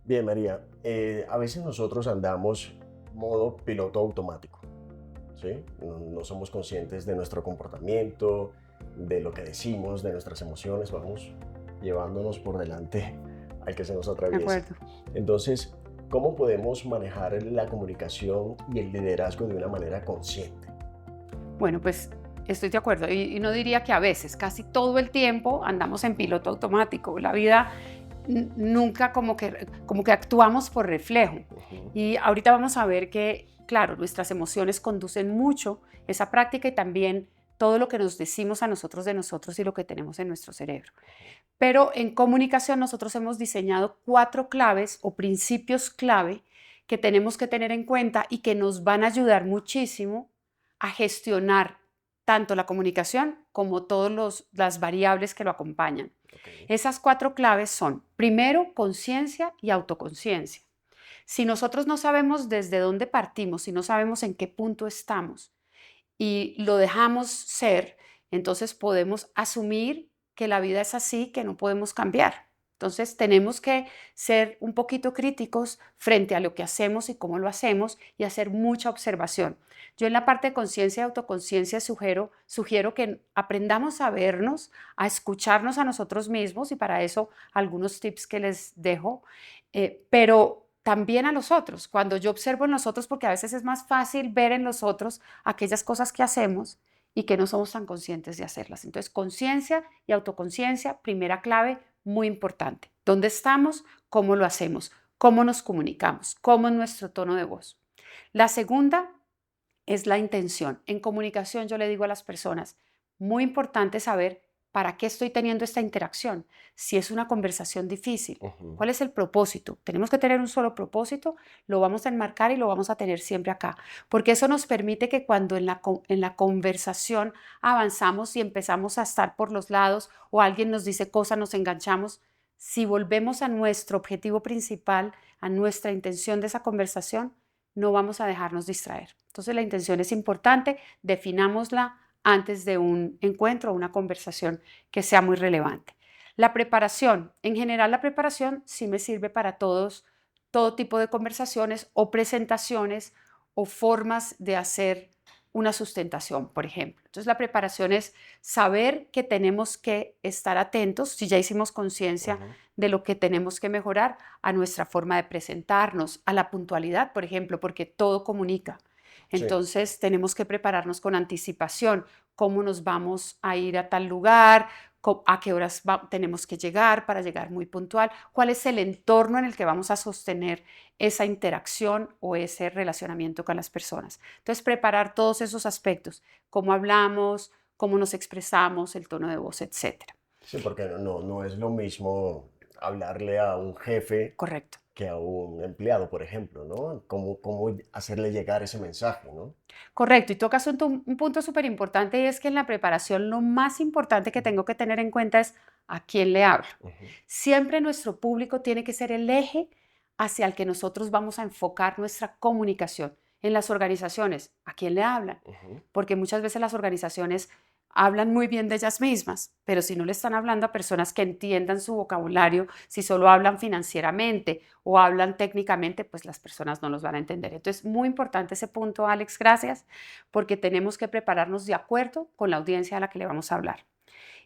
Bien, María, a veces nosotros andamos modo piloto automático, ¿sí? No somos conscientes de nuestro comportamiento, de lo que decimos, de nuestras emociones, vamos llevándonos por delante al que se nos De atraviesa. acuerdo. Entonces, ¿cómo podemos manejar la comunicación y el liderazgo de una manera consciente? Bueno, pues estoy de acuerdo. Y no diría que a veces, casi todo el tiempo andamos en piloto automático. La vida nunca como que actuamos por reflejo. Ujú. Y ahorita vamos a ver que, claro, nuestras emociones conducen mucho esa práctica y también todo lo que nos decimos a nosotros de nosotros y lo que tenemos en nuestro cerebro. Pero en comunicación nosotros hemos diseñado 4 claves o principios clave que tenemos que tener en cuenta y que nos van a ayudar muchísimo a gestionar tanto la comunicación como todas las variables que lo acompañan. Ok. Esas 4 claves son, primero, conciencia y autoconciencia. Si nosotros no sabemos desde dónde partimos, si no sabemos en qué punto estamos, y lo dejamos ser, entonces podemos asumir que la vida es así, que no podemos cambiar. Entonces tenemos que ser un poquito críticos frente a lo que hacemos y cómo lo hacemos y hacer mucha observación. Yo en la parte de conciencia y autoconciencia sugiero que aprendamos a vernos, a escucharnos a nosotros mismos y para eso algunos tips que les dejo, pero también a los otros. Cuando yo observo en los otros, porque a veces es más fácil ver en los otros aquellas cosas que hacemos y que no somos tan conscientes de hacerlas. Entonces, conciencia y autoconciencia, primera clave, muy importante. ¿Dónde estamos? ¿Cómo lo hacemos? ¿Cómo nos comunicamos? ¿Cómo es nuestro tono de voz? La segunda es la intención. En comunicación yo le digo a las personas, muy importante saber para qué estoy teniendo esta interacción. Si es una conversación difícil, Ujú. ¿cuál es el propósito? Tenemos que tener un solo propósito, lo vamos a enmarcar y lo vamos a tener siempre acá, porque eso nos permite que cuando en la conversación avanzamos y empezamos a estar por los lados o alguien nos dice cosas, nos enganchamos, si volvemos a nuestro objetivo principal, a nuestra intención de esa conversación, no vamos a dejarnos distraer. Entonces la intención es importante, definámosla antes de un encuentro o una conversación que sea muy relevante. La preparación, en general la preparación sí me sirve para todo tipo de conversaciones o presentaciones o formas de hacer una sustentación, por ejemplo. Entonces la preparación es saber que tenemos que estar atentos, si ya hicimos conciencia Ujú. de lo que tenemos que mejorar, a nuestra forma de presentarnos, a la puntualidad, por ejemplo, porque todo comunica. Sí. Entonces tenemos que prepararnos con anticipación, cómo nos vamos a ir a tal lugar, a qué horas tenemos que llegar para llegar muy puntual, cuál es el entorno en el que vamos a sostener esa interacción o ese relacionamiento con las personas. Entonces preparar todos esos aspectos, cómo hablamos, cómo nos expresamos, el tono de voz, etcétera. Sí, porque no es lo mismo hablarle a un jefe Correcto. que a un empleado, por ejemplo, ¿no? ¿Cómo hacerle llegar ese mensaje, ¿no? Correcto, y tocas un punto súper importante y es que en la preparación lo más importante que tengo que tener en cuenta es a quién le hablo. Ujú. Siempre nuestro público tiene que ser el eje hacia el que nosotros vamos a enfocar nuestra comunicación. En las organizaciones, ¿a quién le hablan? Ujú. Porque muchas veces las organizaciones hablan muy bien de ellas mismas, pero si no le están hablando a personas que entiendan su vocabulario, si solo hablan financieramente o hablan técnicamente, pues las personas no los van a entender. Entonces, muy importante ese punto, Alex, gracias, porque tenemos que prepararnos de acuerdo con la audiencia a la que le vamos a hablar.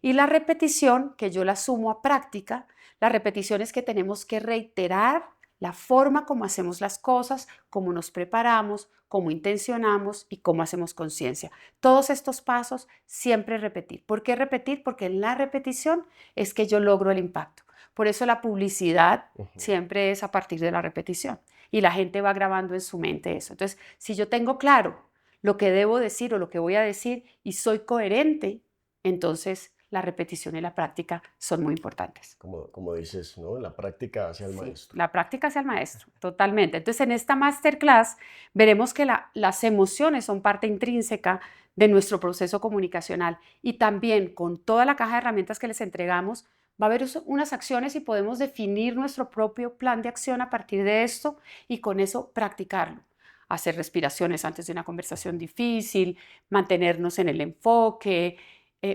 Y la repetición, que yo la sumo a práctica, la repetición es que tenemos que reiterar la forma como hacemos las cosas, cómo nos preparamos, cómo intencionamos y cómo hacemos conciencia. Todos estos pasos siempre repetir. ¿Por qué repetir? Porque en la repetición es que yo logro el impacto. Por eso la publicidad Ujú. siempre es a partir de la repetición y la gente va grabando en su mente eso. Entonces, si yo tengo claro lo que debo decir o lo que voy a decir y soy coherente, entonces la repetición y la práctica son muy importantes. Como dices, ¿no? La práctica hacia el Sí, maestro. la práctica hacia el maestro, totalmente. Entonces, en esta masterclass veremos que las emociones son parte intrínseca de nuestro proceso comunicacional y también con toda la caja de herramientas que les entregamos, va a haber unas acciones y podemos definir nuestro propio plan de acción a partir de esto y con eso practicarlo. Hacer respiraciones antes de una conversación difícil, mantenernos en el enfoque,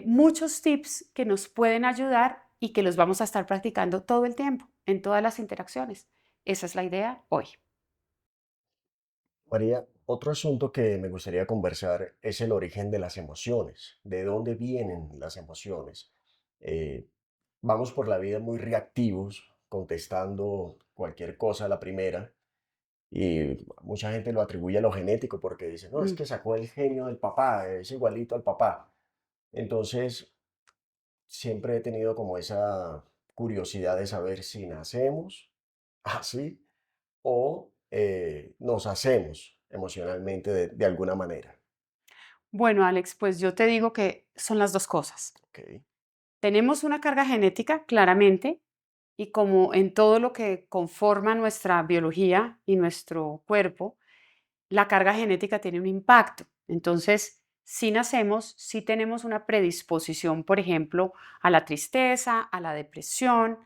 muchos tips que nos pueden ayudar y que los vamos a estar practicando todo el tiempo, en todas las interacciones. Esa es la idea hoy. María, otro asunto que me gustaría conversar es el origen de las emociones. ¿De dónde vienen las emociones? Eh, Vamos por la vida muy reactivos, contestando cualquier cosa a la primera, y mucha gente lo atribuye a lo genético porque dice, no, es Mm. que sacó el genio del papá, es igualito al papá. Entonces, siempre he tenido como esa curiosidad de saber si nacemos así o nos hacemos emocionalmente de alguna manera. Bueno, Alex, pues yo te digo que son las dos cosas. Ok. Tenemos una carga genética, claramente, y como en todo lo que conforma nuestra biología y nuestro cuerpo, la carga genética tiene un impacto. Entonces, si nacemos, si tenemos una predisposición, por ejemplo, a la tristeza, a la depresión,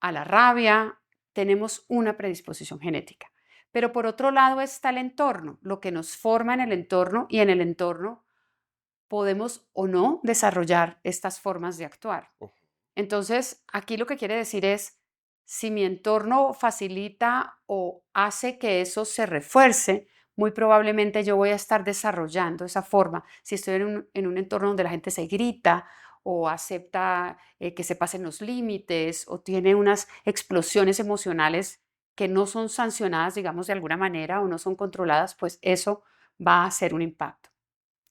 a la rabia, tenemos una predisposición genética. Pero por otro lado está el entorno, lo que nos forma en el entorno, y en el entorno podemos o no desarrollar estas formas de actuar. Uf, Entonces, aquí lo que quiere decir es, si mi entorno facilita o hace que eso se refuerce, muy probablemente yo voy a estar desarrollando esa forma. Si estoy en un entorno donde la gente se grita o acepta que se pasen los límites o tiene unas explosiones emocionales que no son sancionadas, digamos, de alguna manera o no son controladas, pues eso va a hacer un impacto.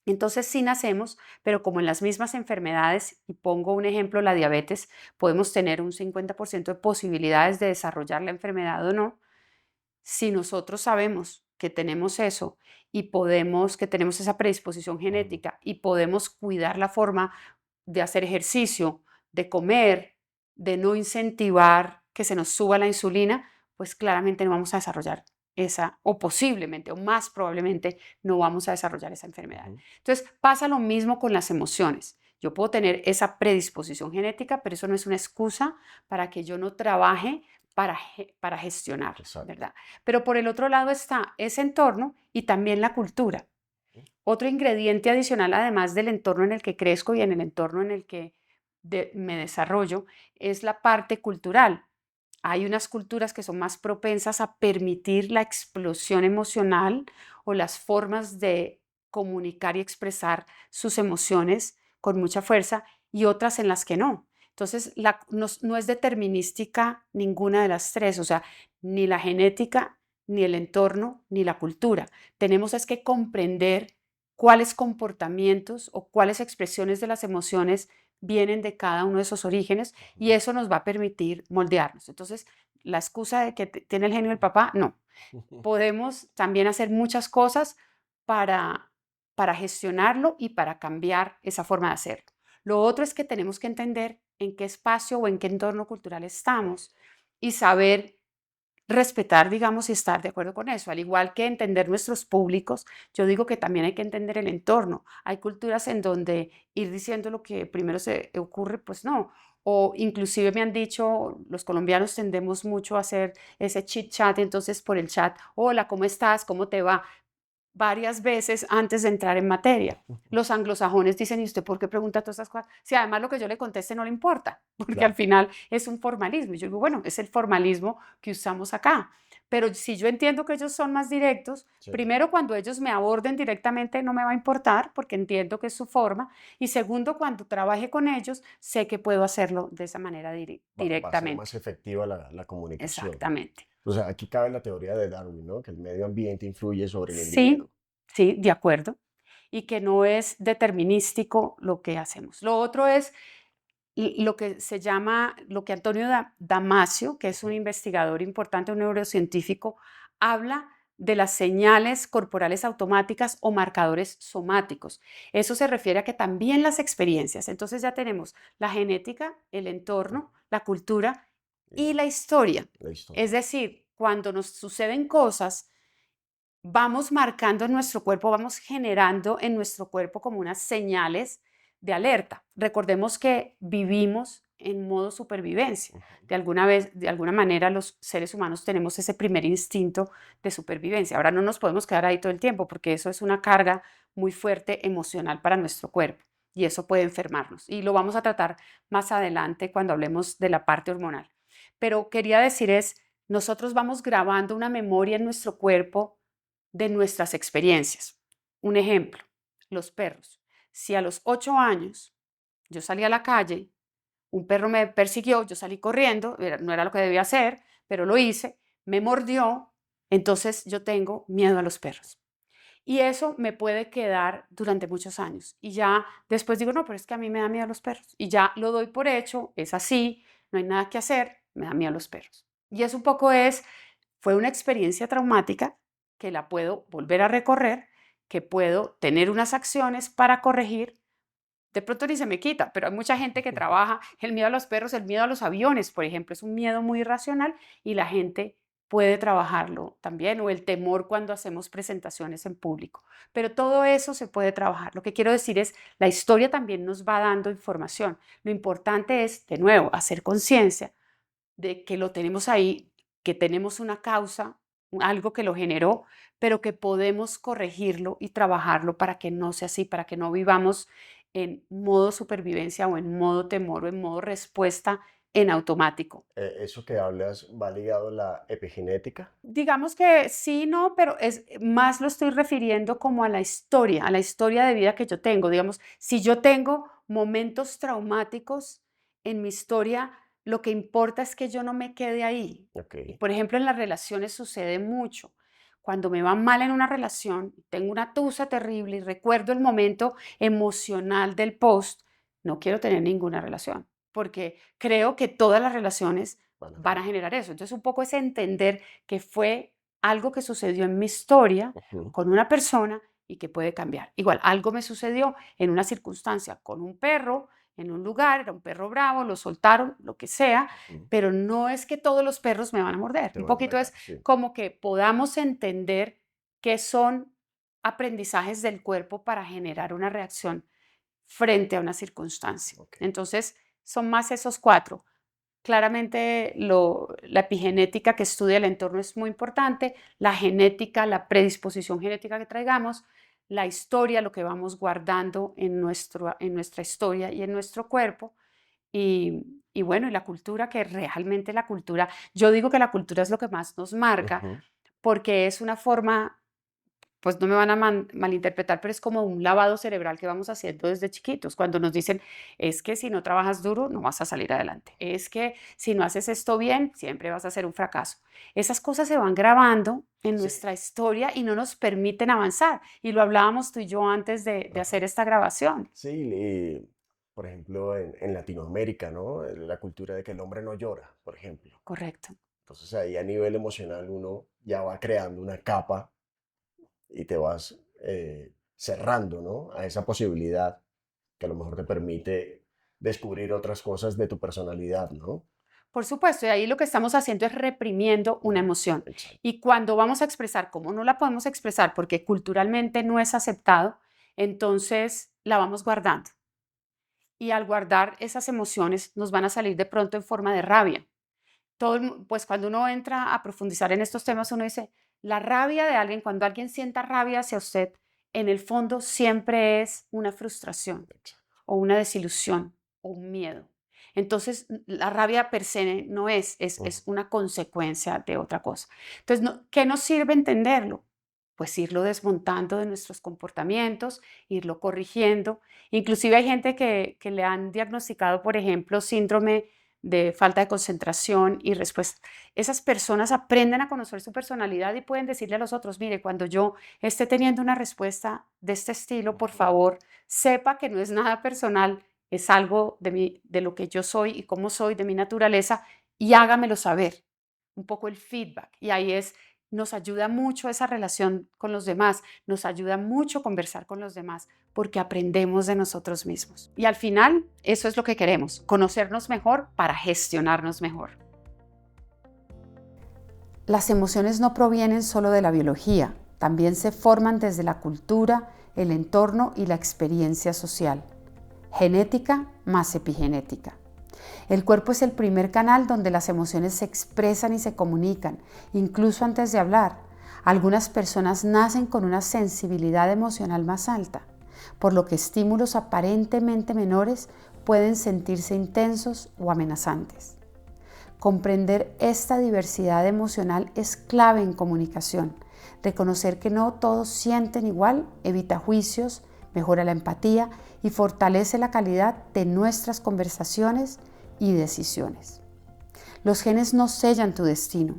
Entonces sí nacemos, pero como en las mismas enfermedades, y pongo un ejemplo, la diabetes, podemos tener un 50% de posibilidades de desarrollar la enfermedad o no. Si nosotros sabemos que tenemos eso y podemos, que tenemos esa predisposición ujú, genética y podemos cuidar la forma de hacer ejercicio, de comer, de no incentivar que se nos suba la insulina, pues claramente no vamos a desarrollar esa, o posiblemente, o más probablemente, no vamos a desarrollar esa enfermedad. ujú, Entonces, pasa lo mismo con las emociones. Yo puedo tener esa predisposición genética, pero eso no es una excusa para que yo no trabaje para gestionar, exacto. ¿verdad? Pero por el otro lado está ese entorno y también la cultura. Otro ingrediente adicional, además del entorno en el que crezco y en el entorno en el que me desarrollo, es la parte cultural. Hay unas culturas que son más propensas a permitir la explosión emocional o las formas de comunicar y expresar sus emociones con mucha fuerza, y otras en las que no. Entonces, no es determinística ninguna de las tres, o sea, ni la genética, ni el entorno, ni la cultura. Tenemos es que comprender cuáles comportamientos o cuáles expresiones de las emociones vienen de cada uno de esos orígenes, y Ujú. eso nos va a permitir moldearnos. Entonces, la excusa de que tiene el genio del papá, no. Podemos también hacer muchas cosas para, para gestionarlo y para cambiar esa forma de hacerlo. Lo otro es que tenemos que entender en qué espacio o en qué entorno cultural estamos y saber respetar, digamos, y estar de acuerdo con eso. Al igual que entender nuestros públicos, yo digo que también hay que entender el entorno. Hay culturas en donde ir diciendo lo que primero se ocurre, pues no. O inclusive me han dicho, los colombianos tendemos mucho a hacer ese chit chat, entonces por el chat, hola, ¿cómo estás? ¿Cómo te va? Varias veces antes de entrar en materia. Los anglosajones dicen, ¿y usted por qué pregunta todas estas cosas? Si además lo que yo le conteste no le importa, porque al Claro, final es un formalismo. Y yo digo, bueno, es el formalismo que usamos acá. Pero si yo entiendo que ellos son más directos, sí. primero, cuando ellos me aborden directamente no me va a importar, porque entiendo que es su forma. Y segundo, cuando trabaje con ellos, sé que puedo hacerlo de esa manera Va a ser directamente. más efectiva la comunicación. Exactamente. O sea, aquí cabe la teoría de Darwin, ¿no? Que el medio ambiente influye sobre el Sí, individuo. sí, de acuerdo. Y que no es determinístico lo que hacemos. Lo otro es lo que se llama, lo que Antonio Damasio, que es un Ujú, investigador importante, un neurocientífico, habla de las señales corporales automáticas o marcadores somáticos. Eso se refiere a que también las experiencias, entonces ya tenemos la genética, el ujú, entorno, la cultura y y la historia. la Es historia. decir, cuando nos suceden cosas, vamos marcando en nuestro cuerpo, vamos generando en nuestro cuerpo como unas señales de alerta. Recordemos que vivimos en modo supervivencia. Ujú. De alguna manera, los seres humanos tenemos ese primer instinto de supervivencia. Ahora no nos podemos quedar ahí todo el tiempo porque eso es una carga muy fuerte emocional para nuestro cuerpo y eso puede enfermarnos. Y lo vamos a tratar más adelante cuando hablemos de la parte hormonal. Pero quería decir es, nosotros vamos grabando una memoria en nuestro cuerpo de nuestras experiencias. Un ejemplo, los perros. Si a los 8 años yo salí a la calle, un perro me persiguió, yo salí corriendo, no era lo que debía hacer, pero lo hice, me mordió, entonces yo tengo miedo a los perros. Y eso me puede quedar durante muchos años. Y ya después digo, no, pero es que a mí me da miedo los perros. Y ya lo doy por hecho, es así, no hay nada que hacer, me da miedo los perros. Y eso un poco fue una experiencia traumática que la puedo volver a recorrer, que puedo tener unas acciones para corregir. De pronto ni se me quita, pero hay mucha gente que trabaja el miedo a los perros, el miedo a los aviones, por ejemplo, es un miedo muy irracional y la gente puede trabajarlo también, o el temor cuando hacemos presentaciones en público. Pero todo eso se puede trabajar. Lo que quiero decir es, la historia también nos va dando información. Lo importante es, de nuevo, hacer conciencia de que lo tenemos ahí, que tenemos una causa, algo que lo generó, pero que podemos corregirlo y trabajarlo para que no sea así, para que no vivamos en modo supervivencia o en modo temor o en modo respuesta en automático. Eso que hablas va ligado a la epigenética. Digamos que sí, no, pero más lo estoy refiriendo como a la historia de vida que yo tengo. Digamos, si yo tengo momentos traumáticos en mi historia, lo que importa es que yo no me quede ahí. Ok. Y por ejemplo, en las relaciones sucede mucho. Cuando me va mal en una relación, tengo una tusa terrible y recuerdo el momento emocional del post, no quiero tener ninguna relación, porque creo que todas las relaciones Bueno, van a generar eso. Entonces, un poco es entender que fue algo que sucedió en mi historia ujú, con una persona y que puede cambiar. Igual, algo me sucedió en una circunstancia con un perro, en un lugar, era un perro bravo, lo soltaron, lo que sea, ujú, pero no es que todos los perros me van a morder. te Un van a poquito atacar, es sí. como que podamos entender que son aprendizajes del cuerpo para generar una reacción frente a una circunstancia. Ok. Entonces, son más esos cuatro. Claramente la epigenética que estudia el entorno es muy importante, la genética, la predisposición genética que traigamos, la historia, lo que vamos guardando en nuestra historia y en nuestro cuerpo, y bueno, y la cultura, que realmente la cultura, yo digo que la cultura es lo que más nos marca, Ujú. porque es una forma, pues no me van a malinterpretar, pero es como un lavado cerebral que vamos haciendo desde chiquitos. Cuando nos dicen, es que si no trabajas duro, no vas a salir adelante. Es que si no haces esto bien, siempre vas a ser un fracaso. Esas cosas se van grabando en Sí. nuestra historia y no nos permiten avanzar. Y lo hablábamos tú y yo antes de Ajá. hacer esta grabación. Sí, por ejemplo, en Latinoamérica, ¿no? La cultura de que el hombre no llora, por ejemplo. Correcto. Entonces ahí a nivel emocional uno ya va creando una capa y te vas cerrando, ¿no? A esa posibilidad que a lo mejor te permite descubrir otras cosas de tu personalidad, ¿no? Por supuesto, y ahí lo que estamos haciendo es reprimiendo una Ujú, emoción. exacto. Y cuando vamos a expresar, como no la podemos expresar porque culturalmente no es aceptado, entonces la vamos guardando. Y al guardar esas emociones nos van a salir de pronto en forma de rabia. Pues cuando uno entra a profundizar en estos temas, uno dice, la rabia de alguien, cuando alguien sienta rabia hacia usted, en el fondo siempre es una frustración Exacto. o una desilusión o un miedo. Entonces, la rabia per se no es Ujú, una consecuencia de otra cosa. Entonces, ¿qué nos sirve entenderlo? Pues irlo desmontando de nuestros comportamientos, irlo corrigiendo. Inclusive hay gente que le han diagnosticado, por ejemplo, síndrome de falta de concentración y respuesta. Esas personas aprenden a conocer su personalidad y pueden decirle a los otros, mire, cuando yo esté teniendo una respuesta de este estilo, por ujú. favor, sepa que no es nada personal, es algo de lo que yo soy y cómo soy, de mi naturaleza, y hágamelo saber. Un poco el feedback. Y ahí nos ayuda mucho esa relación con los demás, nos ayuda mucho conversar con los demás, porque aprendemos de nosotros mismos. Y al final, eso es lo que queremos, conocernos mejor para gestionarnos mejor. Las emociones no provienen solo de la biología, también se forman desde la cultura, el entorno y la experiencia social. Genética más epigenética. El cuerpo es el primer canal donde las emociones se expresan y se comunican, incluso antes de hablar. Algunas personas nacen con una sensibilidad emocional más alta, por lo que estímulos aparentemente menores pueden sentirse intensos o amenazantes. Comprender esta diversidad emocional es clave en comunicación. Reconocer que no todos sienten igual evita juicios, mejora la empatía y fortalece la calidad de nuestras conversaciones y decisiones. Los genes no sellan tu destino,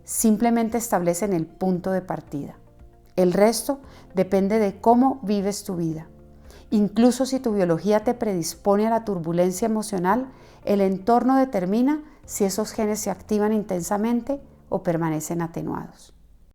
simplemente establecen el punto de partida. El resto depende de cómo vives tu vida. Incluso si tu biología te predispone a la turbulencia emocional, el entorno determina si esos genes se activan intensamente o permanecen atenuados.